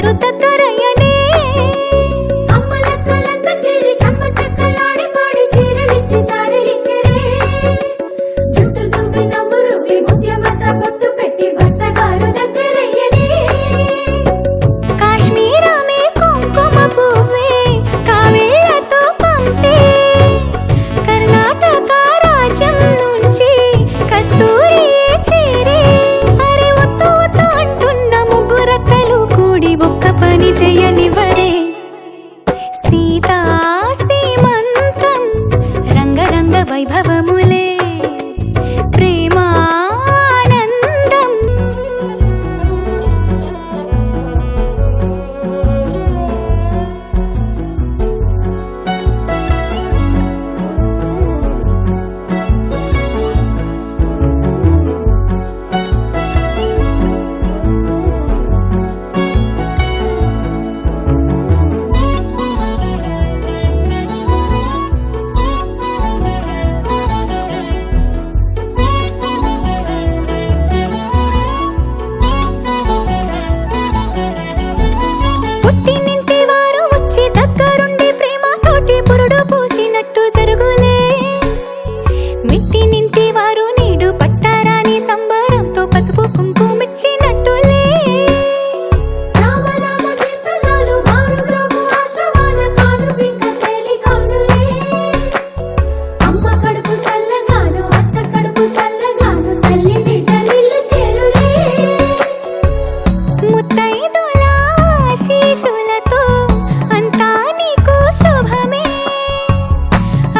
అందరూ దగ్గరయ్యనే వైభవములే ప్రేమానందం పుట్టినింటి వారు వచ్చి దగ్గరుండి ప్రేమతోటి పురుడు పూసినట్టు జరుగులే మిట్టినింటి వారు నీడు పట్టారాని సంబరంతో పసుపు కుంకుమిచ్చినట్టులే అమ్మ కడుపు చల్లగాను అత్త కడుపు చల్లగాను తల్లి బిడ్డలిల్లు చేరులే ముత్తైదుల ఆశీసులతో అంతా నీకు శుభమే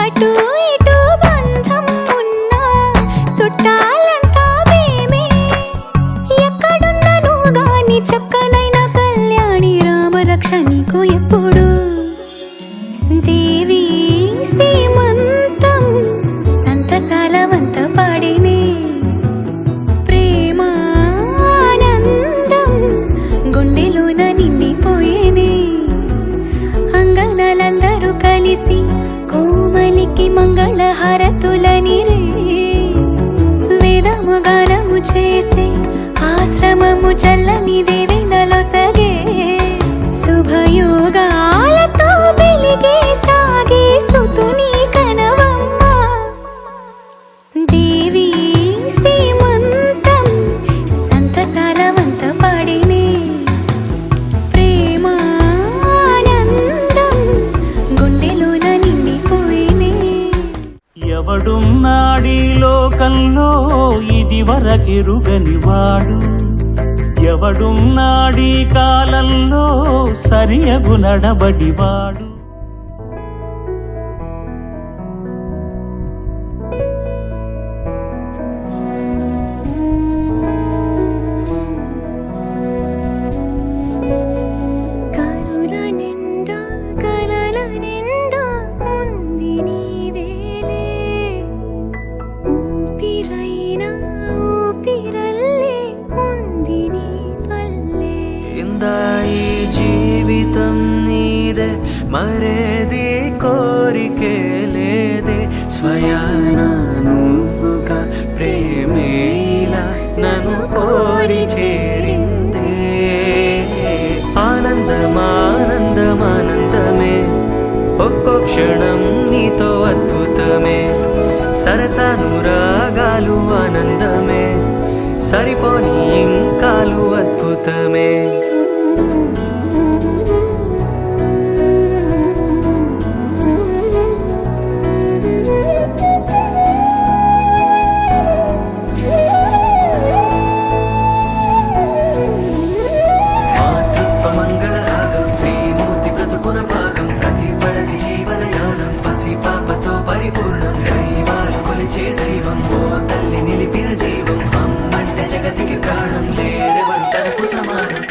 అటు ఇటు బంధం ఉన్నా చుట్టాలంతా మేమే ఎక్కడున్నను గాని చక్కనైన కళ్యాణి రామరక్ష నీకు ఎప్పుడు దేవి సీమంతం సంతసాల వంత పాడినే ప్రేమానందం గుండెలోన నిండిపోయేనే అంగనలందరూ కలిసి కోమలికి మంగళహారతులనిరే వేదము గానము చేసే ఆశ్రమము చల్లని దేవెనలో సగే శుభయోగాలతో వెలిగే సాగే సుతుని కనవమ్మ దేవి సీమంతం సంతసాల వంత పాడినే ప్రేమానందం గుండెలోన నిండిపోయినే ఎవడున్నాడీ లోకంలో ఇది వరకెరుగని వాడు ఎవడున్నాడీ కాలంలో సరియగు నడబడివాడు కనుల నిండా కలల నిండా ఉంది నీవేలే ఊపిరైనా ఊపిరల్లే ఉంది నీ వల్లే ఇందా ఈ జీవితం నీదే మరేది కోరికే లేదే స్వయాన నువ్వుగా ప్రేమే ఇలా నన్ను కోరి చేరిందే ఆనందమానందమానందమే ఒక్కో క్షణం నీతో అద్భుతమే సరసానురాగాలు ఆనందమే సరిపోని ఇంకాలు అద్భుతమే మాతృత్వ మంగళరాగం శ్రీమూర్తి బ్రతుకున భాగం ప్రతి పడతి జీవనయానం పసి పాపతో పరిపూర్ణం దైవాలు కొలిచే దైవం ఓ తల్లి నిలిపిన జీవం అమ్మంటే జగతికి ప్రాణం లేరెవరు తనకు సమానం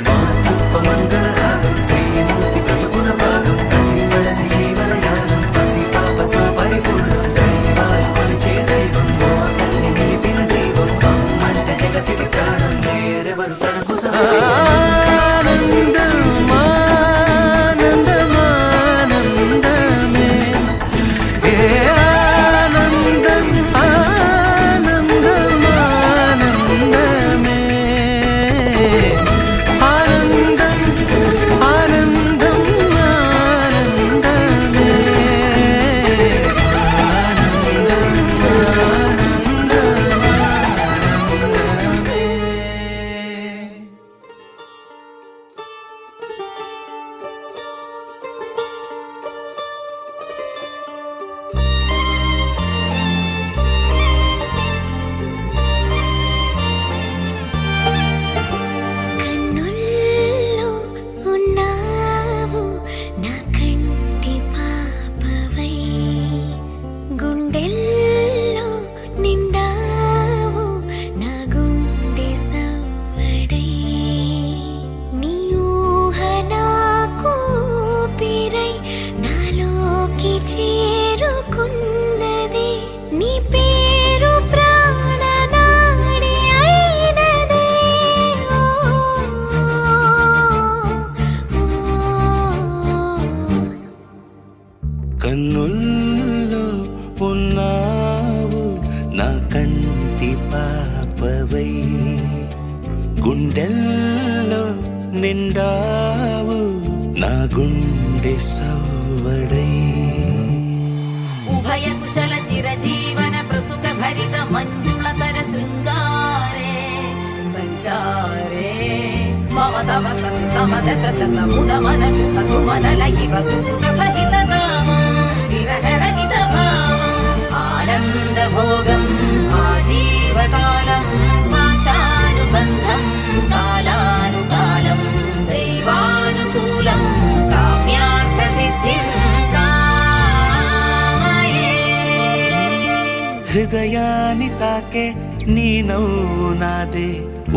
కన్నుల్లో ఉన్నావు నా కంటి పాపవై, గుండెల్లో నిండావు నా గుండె సవ్వడై. ఉభయ కుశల చిరజీవన ప్రసుక భరిత మంజుళతర శృంగారే సంచారే మమ తవ సతి సమదశ శతముదమన శుభ సుమనల ఇవ సుసుత సహిత కామం విరహరహిత భావం ఆనంద భోగం ఆజీవకాలం పాశానుబంధం కాలానుకాలం దైవానుకూలం కామ్యార్థ సిద్ధిం హృదయాన్ని తాకే నీ నవ్వు నాదే,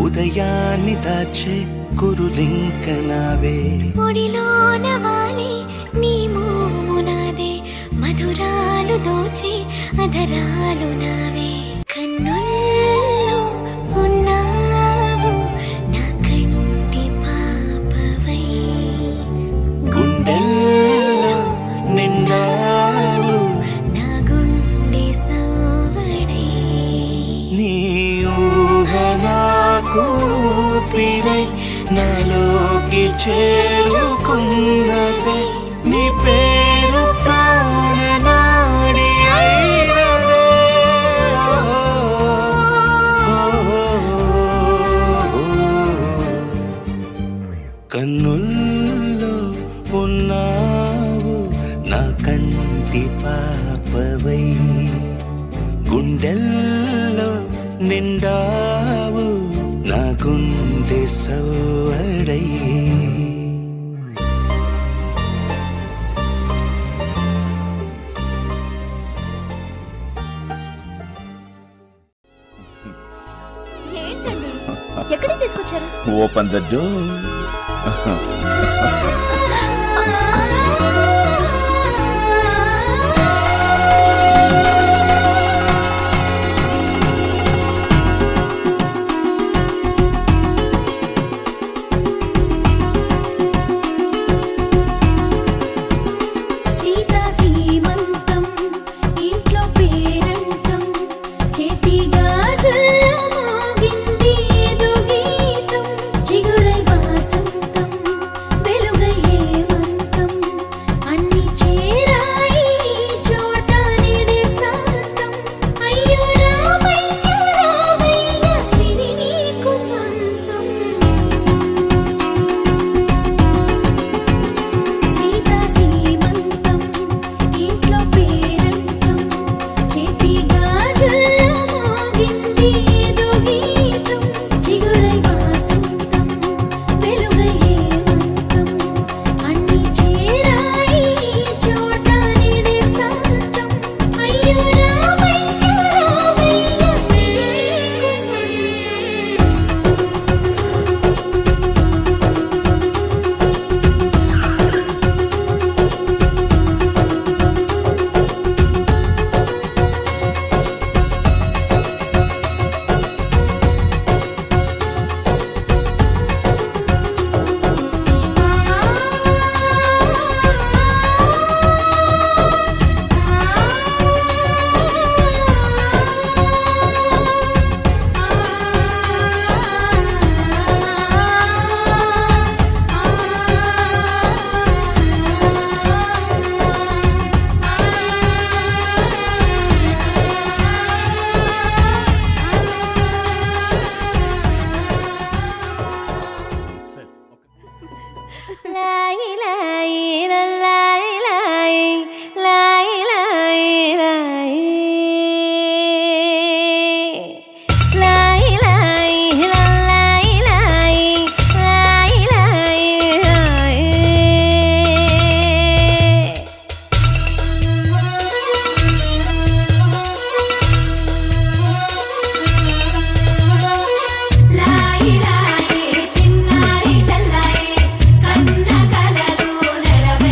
ఉదయాన్ని దాచే కురులింక నావే. పొడిలోన వాలి నీ మోము నాదే, మధురాలు దోచే అధరాలు నావే. కన్నుల్లో ఉన్నావు నా కంటి పాపవై, గుండెల్లో నిండావు నా గుండె సవ్వడై. నీ ఊహ నాకు ఊపిరై నాలోకి చేరుకున్నదే, నీ పేరు ప్రాణనాడి అయినదే. కన్నుల్లో ఉన్నావు నా కంటి పాపవై, గుండెల్లో నిండావు నా గుండె సవ్వడై. ఏంటండి ఎక్కడికి తీసుకొచ్చారు? Open the door. సీతా సీమంతం ఇంట్లో పేరంటం, చేతి గాజుల్లో మోగింది ఏదో గీతం. చిగురై వాసంతం వెలుగై హేమంతం, అన్ని చేరాయి ఈ చోట నిడే శాంతం. అయ్యో రామయ్య సిరి నీకు సొంతం. సీతా సీమంతం ఇంట్లో పేరంటం, చేతి గాజుల్లో మోగింది ఏదో గీతం. చిగురై వాసంతం వెలుగై హేమంతం, అన్ని చేరాయి ఈ చోట నిడే శాంతం. అయ్యో రామయ్య సిరి నీకు లాయి లాయి లాయి లాయి లాయి లాయి లాయి లాయి లాయి లాయి లాయి లాయి లాయి. లాయి లాయి చిన్నారి చల్లాయి కన్న కలలు నెరవేరాయి.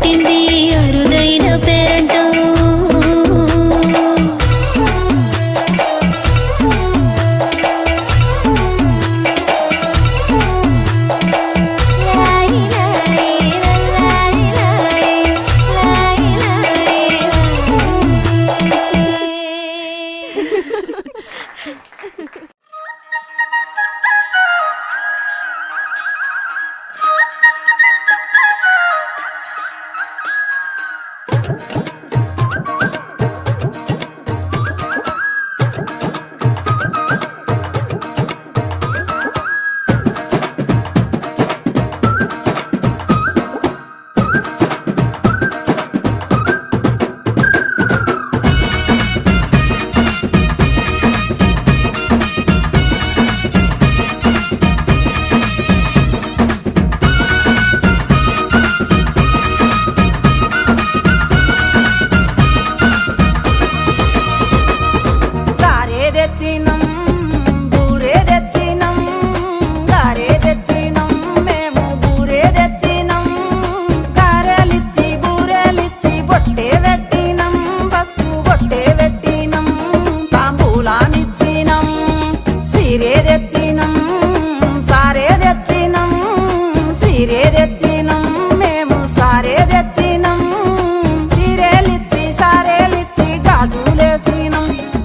పెట్టింది అరుదైన పేరంటం.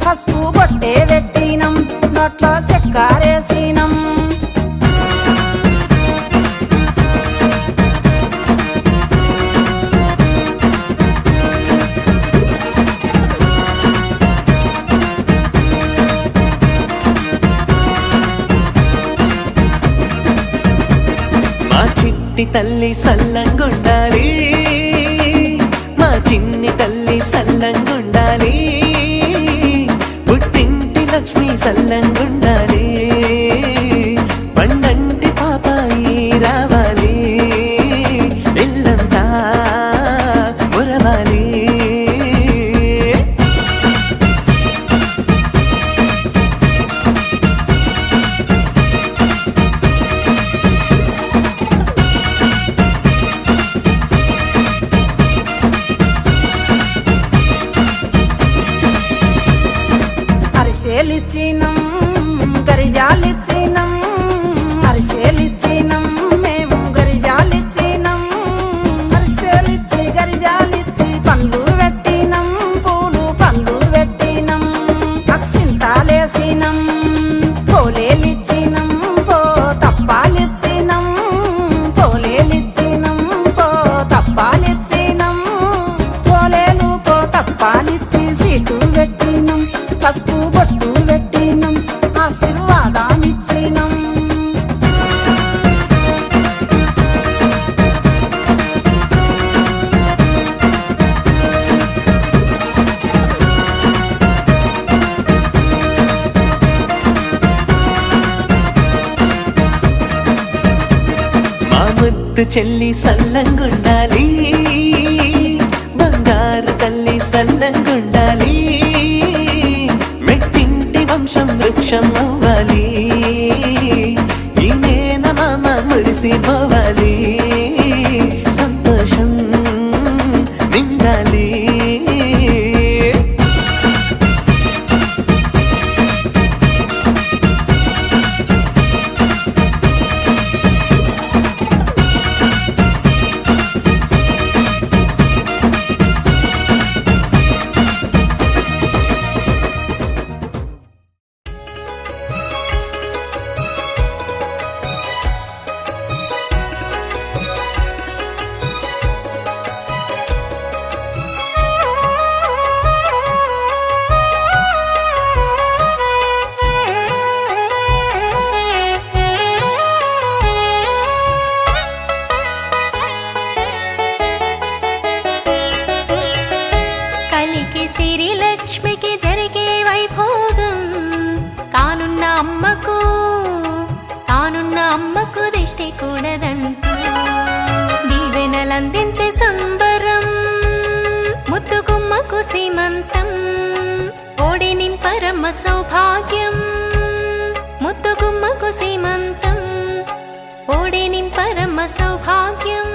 పసుపు బొట్టే పెట్టినం నోట్లో చెక్కారేసినం. మా చిట్టి తల్లి సల్లంగుండాలి, మా చిన్ని తల్లి సల్లంగుండాలి, పుట్టింటి లక్ష్మి సల్లంగుండాలి, పండంటి పాపాయి రావాలి, ఇల్లంతా మురవాలి. అరిసెలిచ్చినం గరిజాలిచ్చినం, అరిసెలిచ్చినం మేము గరిజాలిచ్చినం, అరిసెలిచ్చి గరిజాలిచ్చి పండ్లు పెట్టినం, పూలు పండ్లు పెట్టినం, అక్సింతాలేసినం, పోలేలిచ్చినం, పో తప్పాలిచ్చినం, పోలేలిచ్చినం, పో తప్పాలిచ్చినం, పోలేలు పో తప్పాలిచ్చి సీటు పెట్టినం, పసుపు బొట్టు పెట్టినం, ఆశీర్వాదాన్నిచ్చినం. మా ముద్దు చెల్లి సల్లంగుండాలి, బంగారు తల్లి సల్లంగుండాలి, మెట్టింటి వంశం వృక్షం అవ్వాలి, ఈ నేన మామ మురిసిపోవాలి, సంతోషం నిండాలి. అమ్మకు దిష్టి కూడదంటూ దీవెనలందించే సంబరం, ముద్దుగుమ్మకు సీమంతం, ఓడి నింపరమ్మ సౌభాగ్యం, ముద్దుగుమ్మకు సీమంతం, ఓడి నింపరమ్మ సౌభాగ్యం.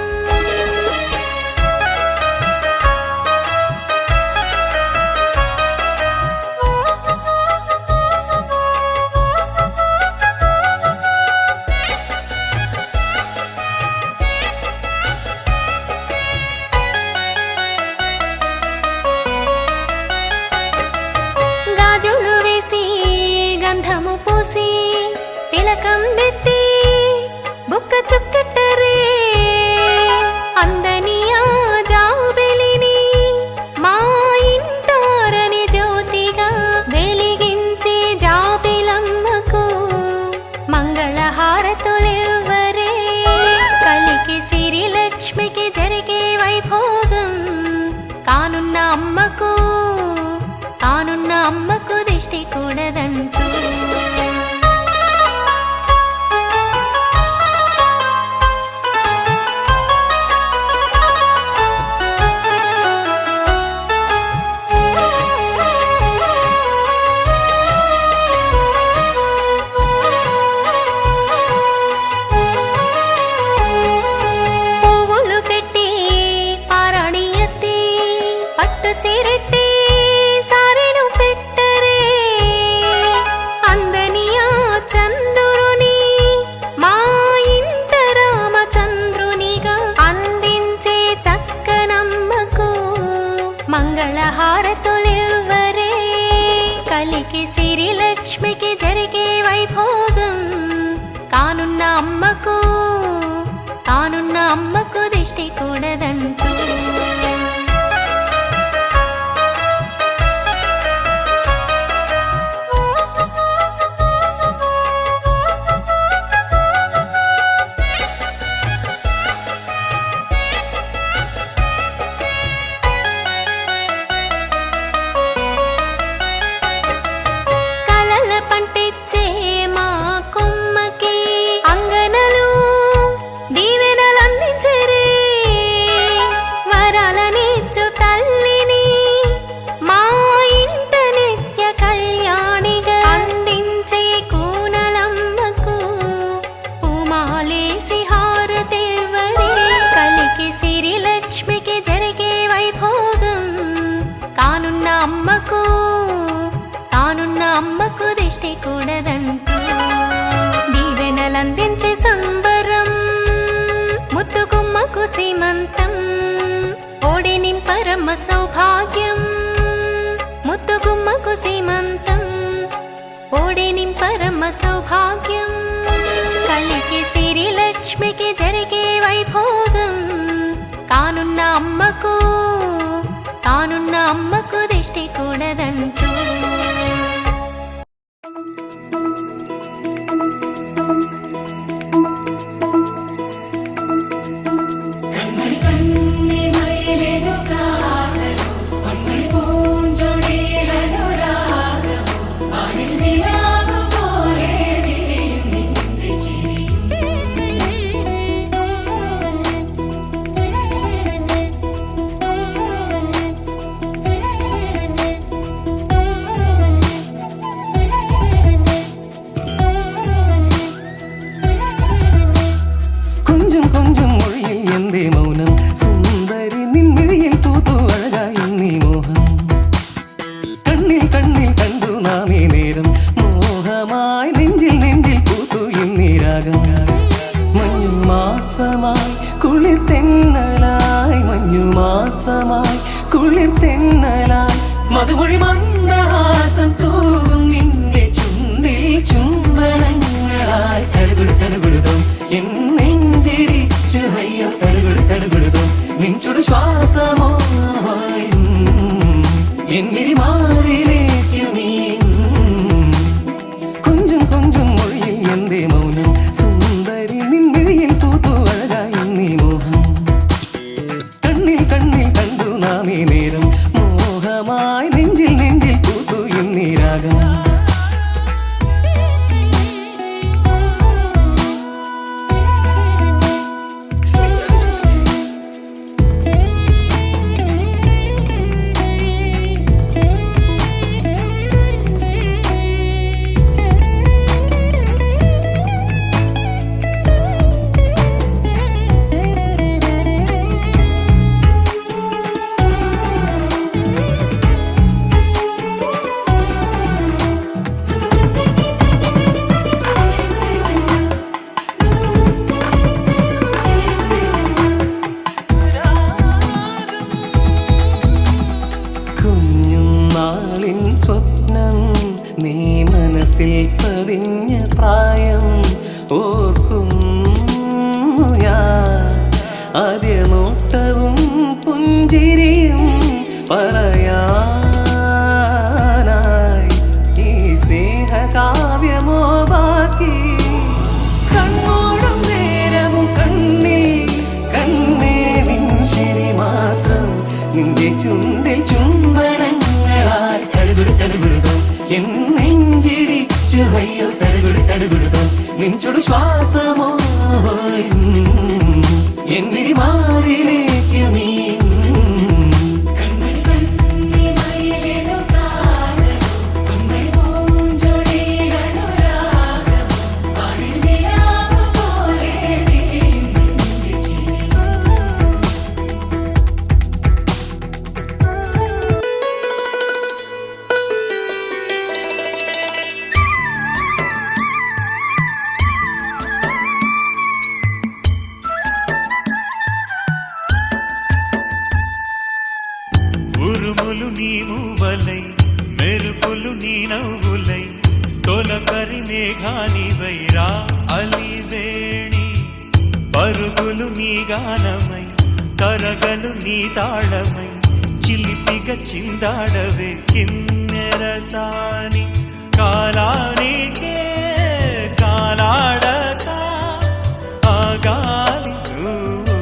పూసి తిలకం దిద్ది బుక్క చుక్కటరే అందని ఆ జాబిలిని మా ఇంటారని జ్యోతిగా వెలిగించే జాబిలమ్మకు మంగళహారతులివ్వరే కలికి సిరి లక్ష్మికి జరిగే వైభోగం కానున్న అమ్మకు దిష్టి కూడదంటూ పువ్వులు పెట్టి పారాణి ఎత్తి పట్టు చీరెట్టి సారెను పెట్టరే అందని ఆ చంద్రుని మా ఇంట రామచంద్రునిగా అందించే చక్కనమ్మకు మంగళహారతులివ్వరే కలికి సిరి లక్ష్మికి జరిగే వైభోగం కానున్న అమ్మకు దిష్టి కూడదంటూ కలల పంటిచ్చే మా కొమ్మకి అంగనలు దీవెనలందించరే వరాలనిచ్చు తల్లిని మా ఇంట నిత్య కళ్యాణిగా అందించే కూనలమ్మకు పూమాలేసి హారతివ్వరే కలికి సిరి లక్ష్మికి జరిగే వైభోగం కానున్న అమ్మకు దిష్టి కూడదంటూ దీవెనలందించే సంబరం ముత్తుగుమ్మకు సీమంతం ఓడి నింపరమ్మ సౌభాగ్యం ముత్తుగుమ్మకు సీమంతం ఓడి నింపరమ్మ సౌభాగ్యం కలికి సిరి లక్ష్మికి జరిగే వైభోగం కానున్న అమ్మకు దిష్టి కూడదంటూ கொஞ்சம் மொழியில் எந்தே மௌனம் சுந்தரி நின் விழியில் தூத்து அழகாய் நீ மோகம் கண்ணில் கண்டு நாமே நேரம் மோகமாய் நெஞ்சில் பூத்து இன்னி ராகம் மஞ்சு மாசமாய் குளிர் தென்னலாய் மஞ்சு மாசமாய் குளிர் தென்னலாய் മധുമൊഴി മന്ദഹാസം തൂകും നിന്റെ ചുണ്ടിൽ ചുംബനങ്ങളായി സടുകുടുതും എൻ നെഞ്ചിടിച്ചു അയ്യോ സടുകുടുതും നിൻചുടു ശ്വാസമോ എന്നിരി മാറിലേക്ക് നീ கொஞ்சம் மொழியில் എന്തേ മൗനം സുന്ദരി നിൻ വിഴിയിൽ പൂത്തു അഴകായി നീ മോഹം കണ്ണിൽ കണ്ടു നാമേ നേരം മോഹമായി നെഞ്ചിൽ പൂത്തു എന്നീ രാഗം മനസ്സിൽ പതിഞ്ഞ പ്രായം ഓർക്കുന്നു ഞാൻ. ആദ്യ നോട്ടവും പുഞ്ചിരിയും പറയാനായി ഈ സ്നേഹകാവ്യമോ ബാക്കി. കണ്ണോടും നേരവും കണ്ണിൽ കണ്ണേ നിൻ ശരി മാത്രം. നിന്റെ ചുണ്ടിൽ ചുംബനങ്ങളാൽ സടുകുടു സടുകുടുതോ എൻ നെഞ്ചിടിച്ചു അയ്യോ സടുകുടു സടുകുടുതോ. നെഞ്ചുടു ശ്വാസമോ എന്നിരി മാറിലേക്ക് നീ. ఉరుములు నీ మూవలై మెరుపులు నీ నవ్వులై తొలకరి మేఘానివై రా అలివేణి. పరుగులు నీ గానమై కరగలు నీ తాళమై చిలిపిగ చిందాడవే కిన్నెరసాని. కాలానికే కాలాడక ఆగాలి నువ్వు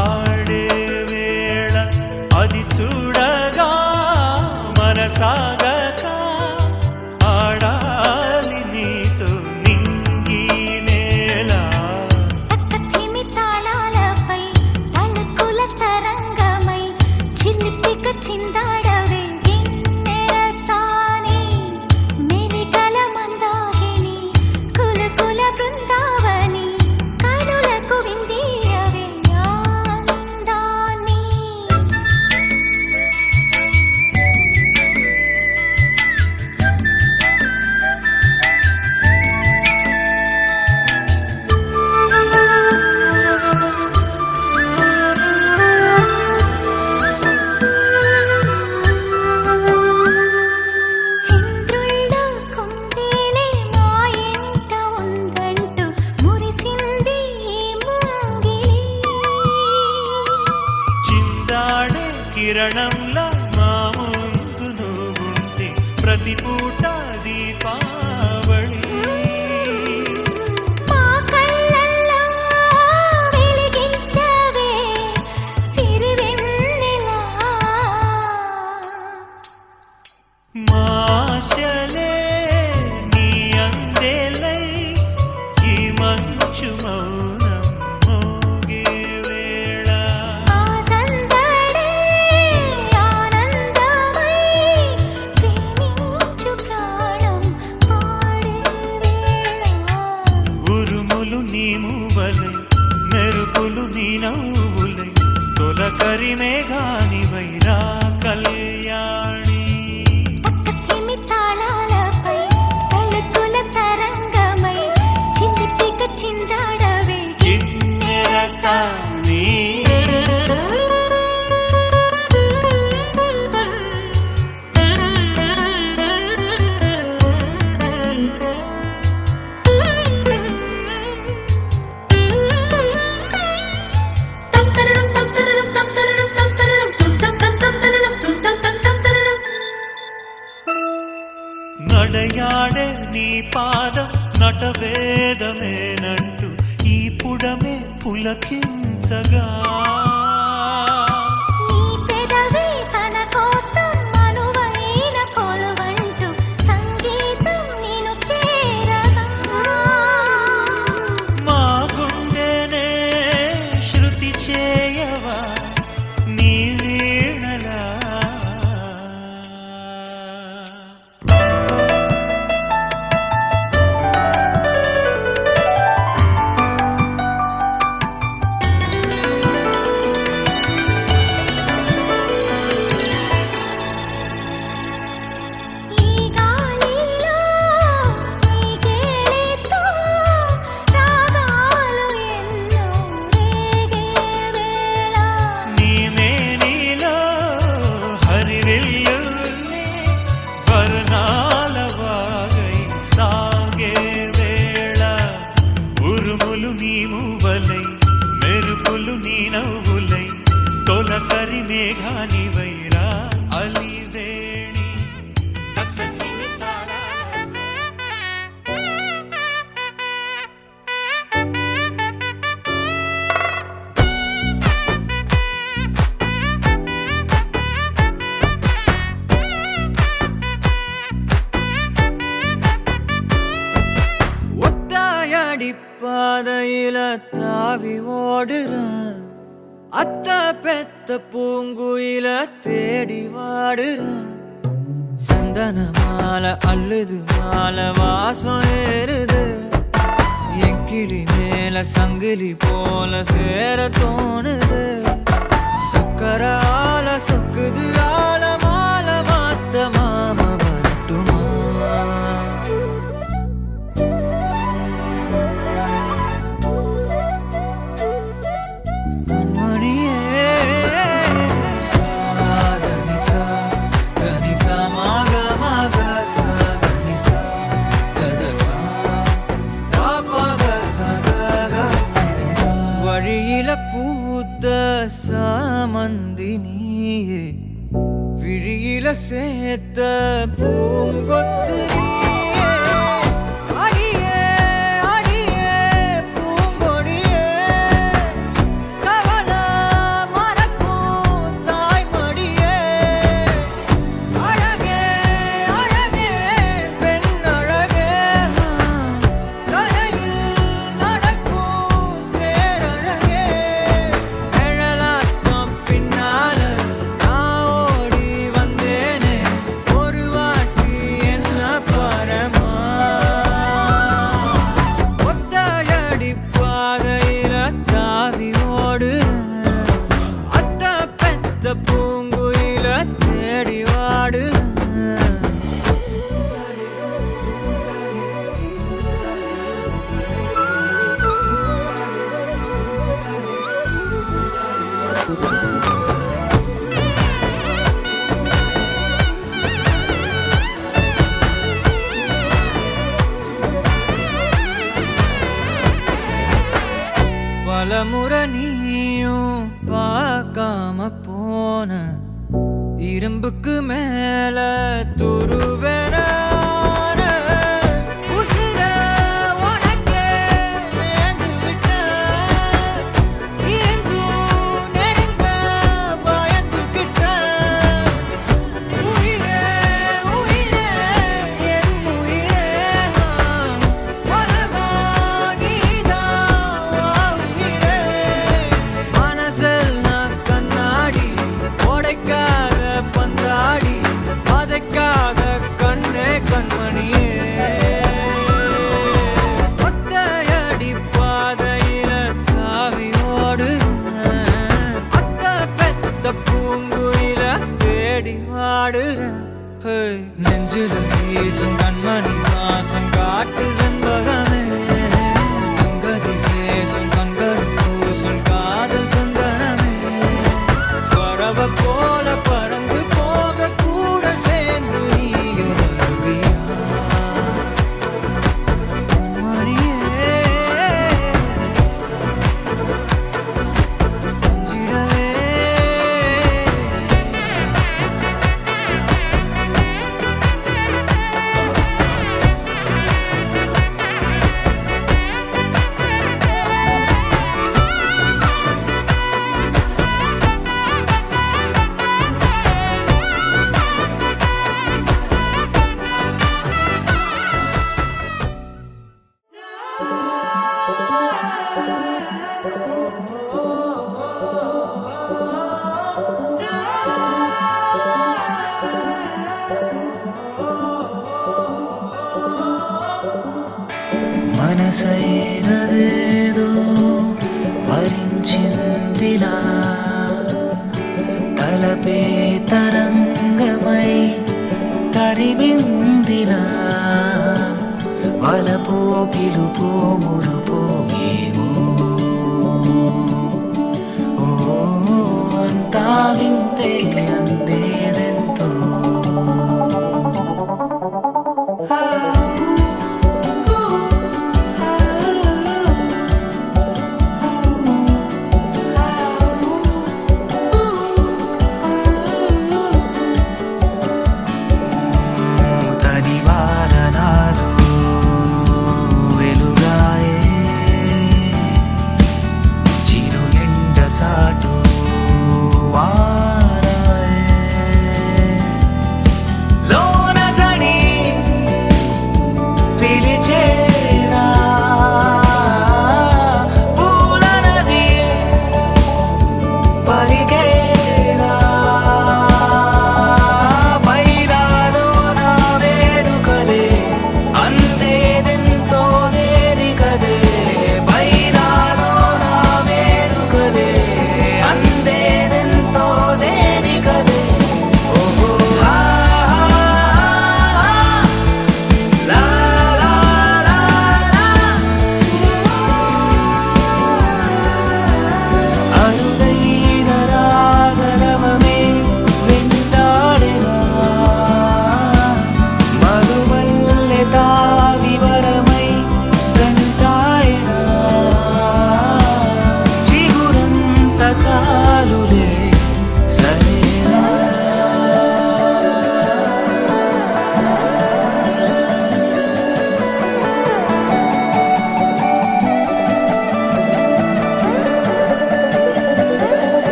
ఆడే వేళ అది చూడగా మనసాగక ఆడాలి నీతో నింగి నేల. పక్కతిమి తాళాలపై తళుకుల తరంగమై చిలిపిక చిందాడవే గిన్నెరసాని. మెలికల మందాకిని కులకుల బృందావని కనులకు విందీయవే ఆనందాన్ని. చంద్రుళ్ళ కుందేలే మా ఇంట ఉందంటూ మురిసింది ఈ ముంగిలి. చిందాడే కిరణంలా మా ముందు నువ్వుంటే ప్రతి పూట దీపావళి. మా కళ్ళల్లో వెలిగించవే సిరివెన్నెలా. మాశలే నీ అందేలై ఈ మంచు మౌనం మోగే వేళ. ఆ సందడే ఆనందమై ప్రేమించు ప్రాణం ఆడే వేళ. ఉరుములు నీ మూవలై మెరుపులు నీ నవ్వులై తొలకరి మేఘానివై రా కళ్యాణి. పక్కతిమి తాళాలపై తళుకుల తరంగమై చిలిపిక చిందాడవే కిన్నెరసాని. నడయాడే నీ పాదం నటవేదమేనంటూ ఈ పుడమే పులకించగా. నీ పెదవి తన కోసం అనువైన కొలువంటూ సంగీతం నేను చేరగా. మా గుండెనే శృతి చేయవా నీ వీణలా. నీవైరా అలివేణి తత్తకిని తాళాల ஒத்தாயடி பாதையில தாவி ஓடுறான் அத்த பெத்த பூங்குயில தேடி வாடுறான் சந்தன மாலை அள்ளுது மாலை வாசம் ஏறுது என் கிளி மேல சங்கிலி போல சேர தோணுது சக்கர ஆல சொக்குது ஆல மால மாத்த மாம வரட்டுமா வழியில பூத்த சாமந்தி நீயே விழியில சேர்த்த பூங்கொத்து நீயே. அடியே அடியே பூங்கொடியே கவலை மறக்கும் தாய்மடியே அழகே அழகே பெண் அழகே கரையில் நடக்கும் தேரழகே நிழலாட்டம் பின்னால நான் ஓடி வந்தேனே ஒரு வாட்டி என்ன பரமா ஒத்தையடி பாதையில தாவி ஓடு அத்த பெத்த பூங்குயில தேடி வாடு பலமுறை நீயும் பார்க்காம போன இரும்புக்கு மேல துருவென உசிர உனக்கே நேர்ந்து விட்ட இருந்தும் நெருங்க பயந்துகிட்ட உயிரே உயிரே என் உயிரே உலகா நீதான் உயிரே மனசெல்லாம் கண்ணாடி உடைக்காத பந்தாடி வதைக்காத கண்ணே கண்மணியே ஒத்தையடி பாதையில தாவி ஓடு அத்த பெத்த பூங்குயில தேடி வாடுற நெஞ்சில வீசும் கண்மணி வாசம் காட்டு செண்பகமே சங்கதி பேசும் கண்கள் பூசும் காதல் சந்தனமே பறவை போல பறந்து போக கூட சேர்ந்து நீயும் வருவியா கண்மணியே கொஞ்சிடவே మనసైనదేదో వరించిందిలా తలపే తరంగమై తరిమిందిలా వలపో పిలుపో మురుపో ఏమో ఓ అంతా వింతే